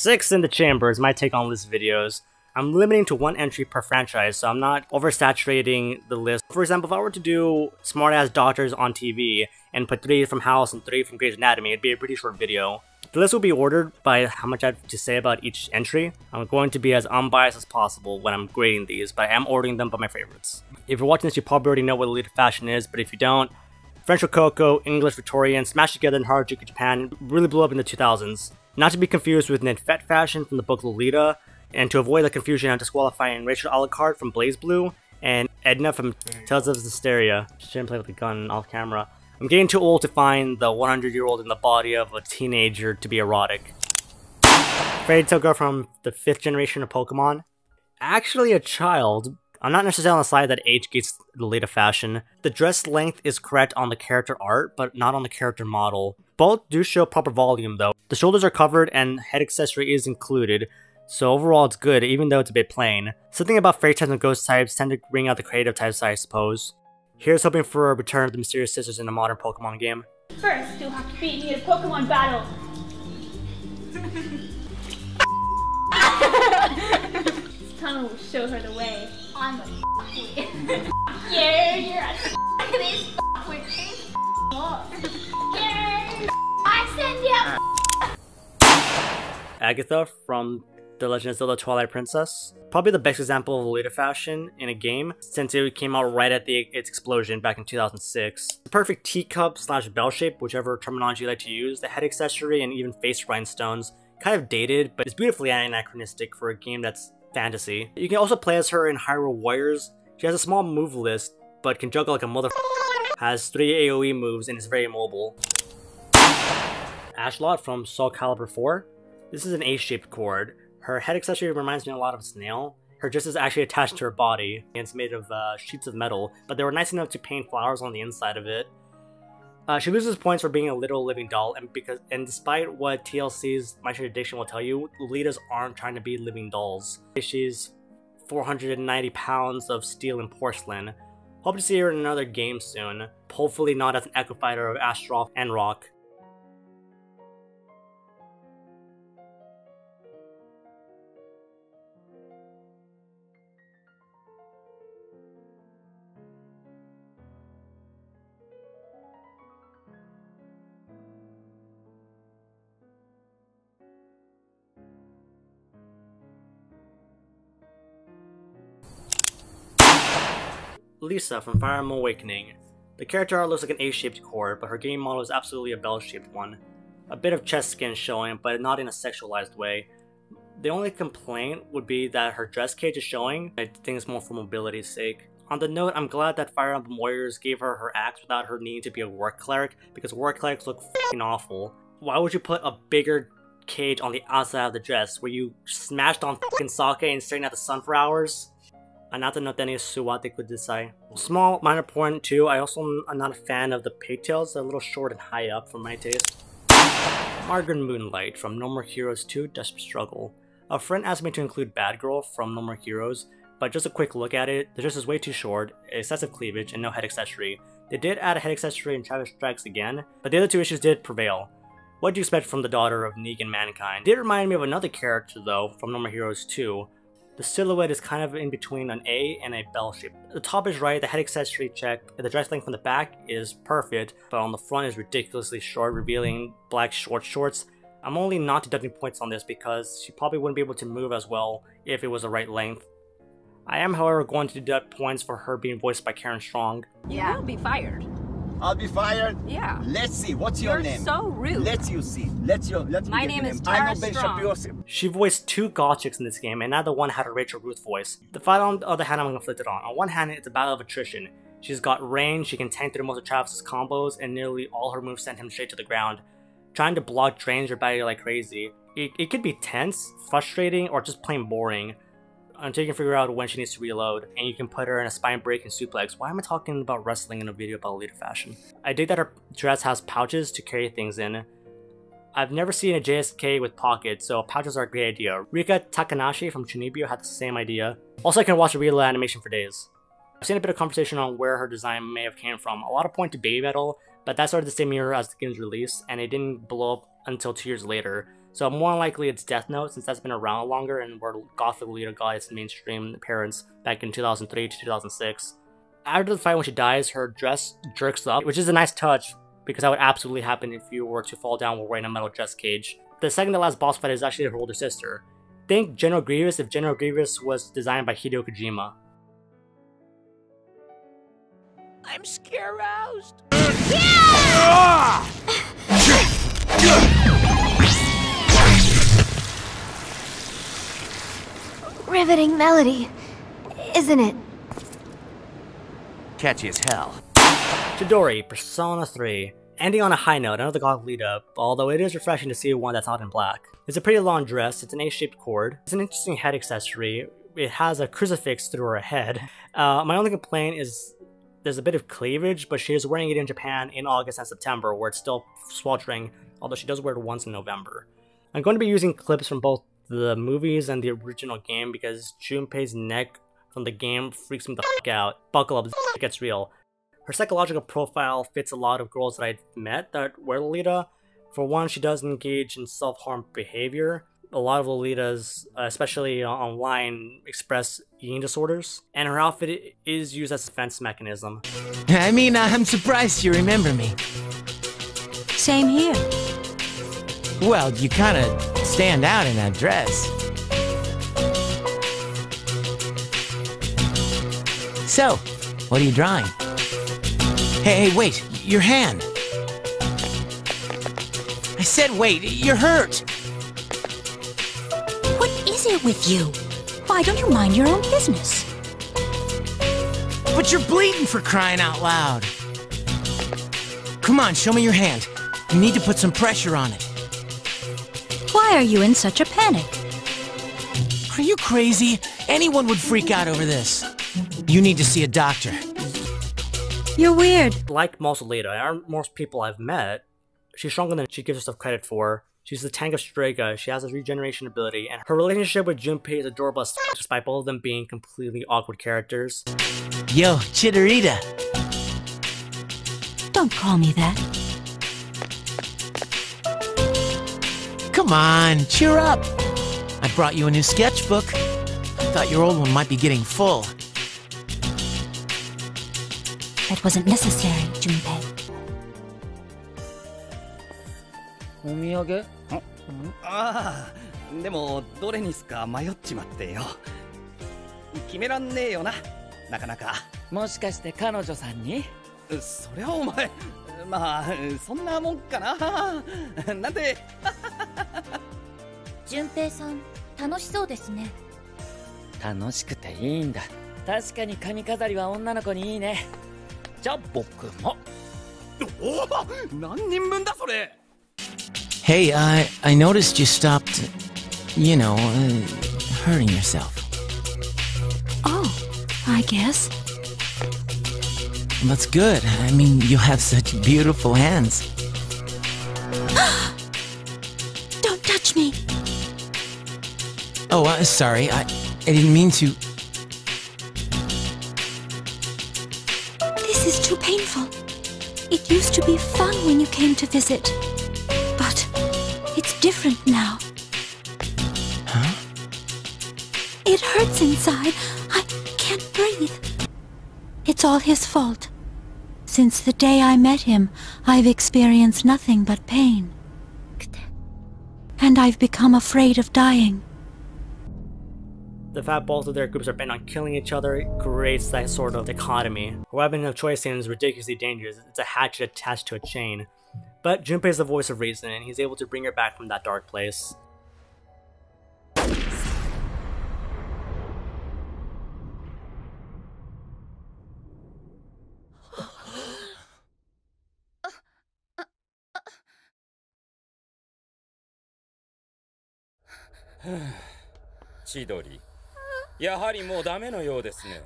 Six in the chamber is my take on list videos. I'm limiting to one entry per franchise, so I'm not oversaturating the list. For example, if I were to do smart-ass doctors on TV and put 3 from House and 3 from Grey's Anatomy, it'd be a pretty short video. The list will be ordered by how much I have to say about each entry. I'm going to be as unbiased as possible when I'm grading these, but I am ordering them by my favorites. If you're watching this, you probably already know what Lolita fashion is, but if you don't, French Rococo, English Victorian, smashed together in Harajuku, Japan, really blew up in the 2000s. Not to be confused with Ninfette fashion from the book Lolita, and to avoid the confusion, I'm disqualifying Rachel Alucard from Blaze Blue, and Edna from Tales of Hysteria. Shouldn't play with the gun off camera. I'm getting too old to find the 100-year-old in the body of a teenager to be erotic. Fairy Tail Girl from the 5th generation of Pokemon. Actually a child. I'm not necessarily on the side that age gates Lolita fashion. The dress length is correct on the character art, but not on the character model. Both do show proper volume though. The shoulders are covered and head accessory is included, so overall it's good even though it's a bit plain. Something about fairy types and ghost types tend to bring out the creative types, I suppose. Here's hoping for a return of the mysterious sisters in a modern Pokemon game. First, you'll have to beat me in a Pokemon battle. This tunnel will show her the way. I'm a f***wit. Yeah, you're a f***wit. Yeah, I send you. Agatha from The Legend of Zelda Twilight Princess. Probably the best example of Lolita fashion in a game, since it came out right at its explosion back in 2006. The perfect teacup slash bell shape, whichever terminology you like to use, the head accessory and even face rhinestones. Kind of dated, but it's beautifully anachronistic for a game that's fantasy. You can also play as her in Hyrule Warriors. She has a small move list, but can juggle like a motherfucker. Has 3 AoE moves and is very mobile. Ashlot from Soul Calibur 4. This is an A-shaped cord. Her head accessory reminds me a lot of a snail. Her dress is actually attached to her body, and it's made of sheets of metal, but they were nice enough to paint flowers on the inside of it. She loses points for being a literal living doll, and despite what TLC's My Strange Addiction will tell you, Lolitas aren't trying to be living dolls. She's 490 pounds of steel and porcelain. Hope to see her in another game soon, hopefully not as an echo fighter of Astroth and Rock. Lisa from Fire Emblem Awakening. The character art looks like an A-shaped cord, but her game model is absolutely a bell-shaped one. A bit of chest skin showing, but not in a sexualized way. The only complaint would be that her dress cage is showing. I think it's more for mobility's sake. On the note, I'm glad that Fire Emblem Warriors gave her her axe without her needing to be a war cleric, because war clerics look f***ing awful. Why would you put a bigger cage on the outside of the dress, where you smashed on f***ing sake and staring at the sun for hours? Anata no teni suwate kudasai. Small minor point too, I also am not a fan of the pigtails, they're a little short and high up for my taste. Margaret Moonlight from No More Heroes 2 Desperate Struggle. A friend asked me to include Bad Girl from No More Heroes, but just a quick look at it, the dress is way too short, excessive cleavage, and no head accessory. They did add a head accessory in Travis Strikes Again, but the other two issues did prevail. What do you expect from the daughter of Negan Mankind? Did remind me of another character though, from No More Heroes 2. The silhouette is kind of in between an A and a bell shape. The top is right, the head accessory check, the dress length from the back is perfect, but on the front is ridiculously short, revealing black short shorts. I'm only not deducting points on this because she probably wouldn't be able to move as well if it was the right length. I am, however, going to deduct points for her being voiced by Karen Strong. Yeah, you'll be fired. I'll be fired? Yeah. Let's see, what's your name? You're so rude. Let's you see. Let's My name is Tara Strong. She voiced 2 god chicks in this game, and neither one had a Rachel Ruth voice. The fight on the other hand I'm conflicted on. On one hand, it's a battle of attrition. She's got range, she can tank through most of Travis's combos, and nearly all her moves send him straight to the ground. Trying to block drains her body like crazy. It could be tense, frustrating, or just plain boring, until you can figure out when she needs to reload, and you can put her in a spine break and suplex. Why am I talking about wrestling in a video about Lolita fashion? I dig that her dress has pouches to carry things in. I've never seen a JSK with pockets, so pouches are a great idea. Rika Takanashi from Chunibyo had the same idea. Also, I can watch a real animation for days. I've seen a bit of conversation on where her design may have came from. A lot of point to Baby Metal, but that started the same year as the game's release, and it didn't blow up until 2 years later. so more likely it's Death Note since that's been around longer and where Gothic Lolita got its mainstream appearance back in 2003 to 2006. After the fight when she dies, her dress jerks up, which is a nice touch because that would absolutely happen if you were to fall down while wearing a metal dress cage. The second to last boss fight is actually her older sister. Think General Grievous if General Grievous was designed by Hideo Kojima. I'm scare-roused. Riveting melody, isn't it? Catchy as hell. Todori, Persona 3. Ending on a high note, another Gothic Lolita, although it is refreshing to see one that's not in black. It's a pretty long dress, it's an A-shaped cord, it's an interesting head accessory, it has a crucifix through her head. My only complaint is there's a bit of cleavage, but she is wearing it in Japan in August and September, where it's still sweltering, although she does wear it once in November. I'm going to be using clips from both the movies and the original game because Junpei's neck from the game freaks me the fuck out. Buckle up, it gets real. Her psychological profile fits a lot of girls that I've met that wear Lolita. For one, she does engage in self-harm behavior. A lot of Lolitas, especially online, express eating disorders, and her outfit is used as a defense mechanism. I mean, I'm surprised you remember me. Same here. Well, you kinda stand out in that dress. So, what are you drawing? Hey, wait, your hand. I said wait, you're hurt. What is it with you? Why don't you mind your own business? But you're bleeding for crying out loud. Come on, show me your hand. You need to put some pressure on it. Why are you in such a panic? Are you crazy? Anyone would freak out over this. You need to see a doctor. You're weird. Like most Lolita, and most people I've met, she's stronger than she gives herself credit for. She's the tank of Strega, she has a regeneration ability, and her relationship with Junpei is adorable as f***, despite both of them being completely awkward characters. Yo, Chitterita. Don't call me that. Come on, cheer up. I brought you a new sketchbook. I thought your old one might be getting full. That wasn't necessary, Junpei. お土産？ああ、でもどれにすか迷っちまってよ。決めらんねえよな、なかなか。もしかして彼女さんに？そりゃお前、まあそんなもんかな。なんで？順平さん、楽しそうですね。楽しくていいんだ。確かに髪飾りは女の子にいいね。じゃあ僕も。おお、何人分だそれ。 Hey, I noticed you stopped, you know, hurting yourself. Oh, I guess. That's good. I mean, you have such beautiful hands. Don't touch me. Oh, sorry. I didn't mean to. This is too painful. It used to be fun when you came to visit. But it's different now. Huh? It hurts inside. I can't breathe. It's all his fault. Since the day I met him, I've experienced nothing but pain. And I've become afraid of dying. The fact both of their groups are bent on killing each other creates that sort of dichotomy. Her weapon of choice seems ridiculously dangerous. It's a hatchet attached to a chain. But Junpei is the voice of reason, and he's able to bring her back from that dark place. Todori, やはりもうダメのようですね。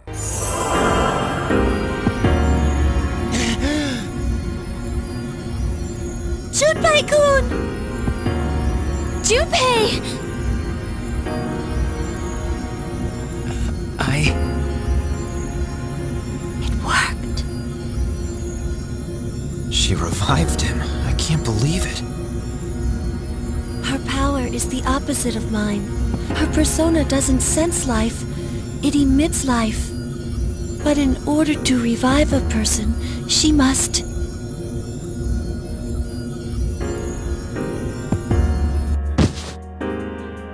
Junpei-kun! Junpei! It worked. She revived him. I can't believe it. Her power is the opposite of mine. Her persona doesn't sense life, it emits life. But in order to revive a person, she must...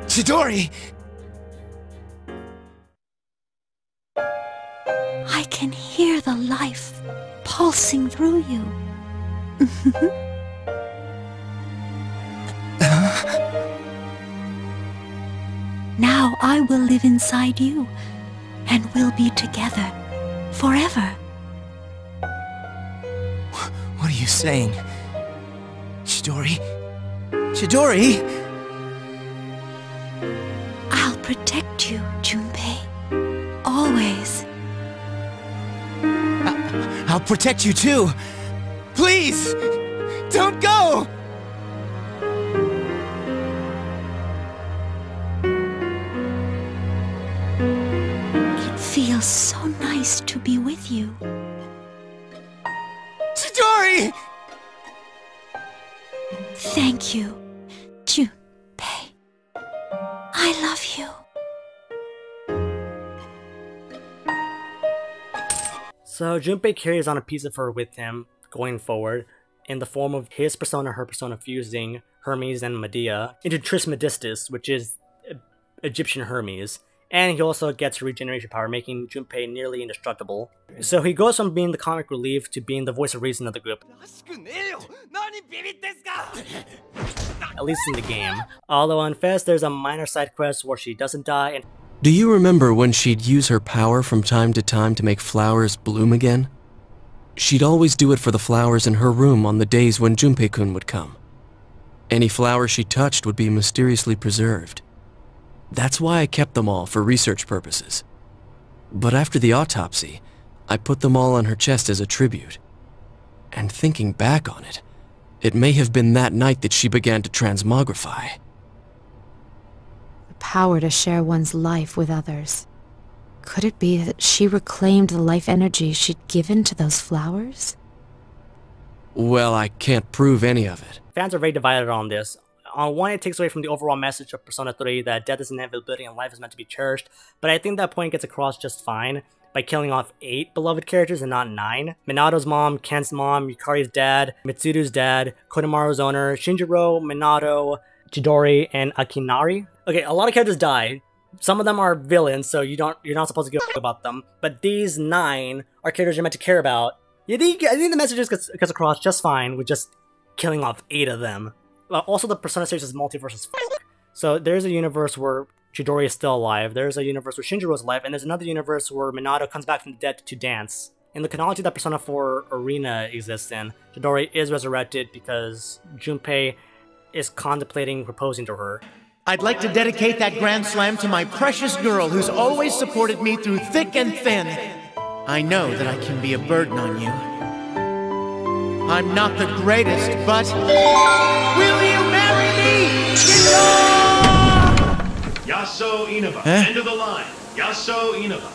Todori! I can hear the life pulsing through you. Now I will live inside you, and we'll be together forever. What are you saying? Chidori? Chidori? I'll protect you, Junpei. Always. I'll protect you too. Please! Don't go! It feels so nice to be with you. Todori! Thank you, Junpei. I love you. So Junpei carries on a piece of her with him going forward in the form of his persona, her persona fusing Hermes and Medea into Trismegistus, which is Egyptian Hermes. And he also gets regeneration power, making Junpei nearly indestructible. So he goes from being the comic relief to being the voice of reason of the group. At least in the game. Although on Fest, there's a minor side quest where she doesn't die and... Do you remember when she'd use her power from time to time to make flowers bloom again? She'd always do it for the flowers in her room on the days when Junpei-kun would come. Any flower she touched would be mysteriously preserved. That's why I kept them all for research purposes. But after the autopsy, I put them all on her chest as a tribute. And thinking back on it, it may have been that night that she began to transmogrify. The power to share one's life with others. Could it be that she reclaimed the life energy she'd given to those flowers? Well, I can't prove any of it. Fans are very divided on this. On one, it takes away from the overall message of Persona 3 that death is an inevitability and life is meant to be cherished, but I think that point gets across just fine by killing off 8 beloved characters and not 9. Minato's mom, Ken's mom, Yukari's dad, Mitsuru's dad, Kodamaru's owner, Shinjiro, Minato, Chidori, and Akinari. Okay, a lot of characters die. Some of them are villains, so you're not supposed to give a about them, but these 9 are characters you're meant to care about. I think the message just gets across just fine with just killing off 8 of them. Also, the Persona series is multiverse as fuck. So there's a universe where Chidori is still alive, there's a universe where Shinjiro is alive, and there's another universe where Minato comes back from the dead to dance. In the chronology that Persona 4 Arena exists in, Todori is resurrected because Junpei is contemplating proposing to her. I'd like to dedicate that Grand Slam to my precious girl who's always supported me through thick and thin. I know that I can be a burden on you. I'm not the greatest, but... Will you marry me? Yasuo Inaba, end of the line. Yasuo Inaba.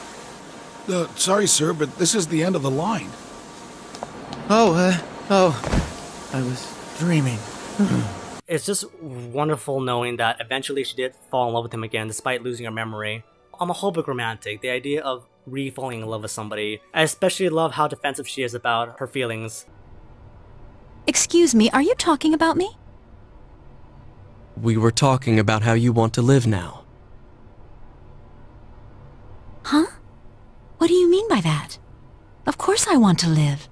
Sorry, sir, but this is the end of the line. I was dreaming. It's just wonderful knowing that eventually she did fall in love with him again despite losing her memory. I'm a homophobic romantic, the idea of re-falling in love with somebody. I especially love how defensive she is about her feelings. Excuse me, are you talking about me? We were talking about how you want to live now. Huh? What do you mean by that? Of course I want to live.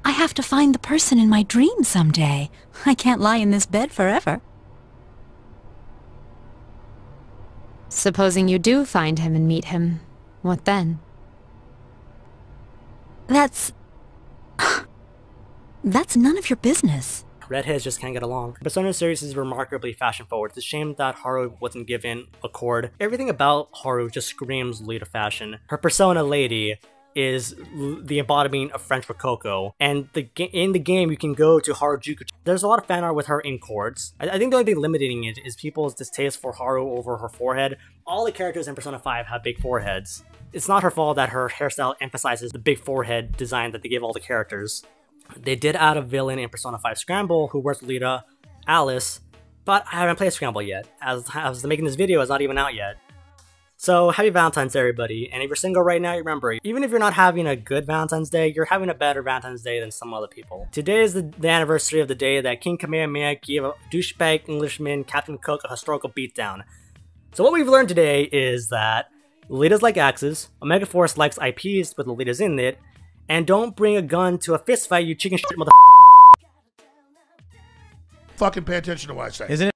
I have to find the person in my dreams someday. I can't lie in this bed forever. Supposing you do find him and meet him, what then? That's none of your business. Redheads just can't get along. Persona series is remarkably fashion forward. It's a shame that Haru wasn't given a chord. Everything about Haru just screams Lolita fashion. Her persona lady is the embodiment of French Rococo, and in the game you can go to Harajuku. There's a lot of fan art with her in chords. I think the only thing limiting it is people's distaste for Haru over her forehead. All the characters in Persona 5 have big foreheads. It's not her fault that her hairstyle emphasizes the big forehead design that they give all the characters. They did add a villain in Persona 5 Scramble who wears Lolita, Alice, but I haven't played Scramble yet, as I was making this video, it's not even out yet. So happy Valentine's Day, everybody, and if you're single right now, remember, even if you're not having a good Valentine's Day, you're having a better Valentine's Day than some other people. Today is the anniversary of the day that King Kamehameha gave a douchebag Englishman, Captain Cook, a historical beatdown. So what we've learned today is that Lolitas like axes, Omega Force likes IPs with Lolitas in it, and don't bring a gun to a fist fight, you chicken shit mother. Fucking pay attention to what I say. Isn't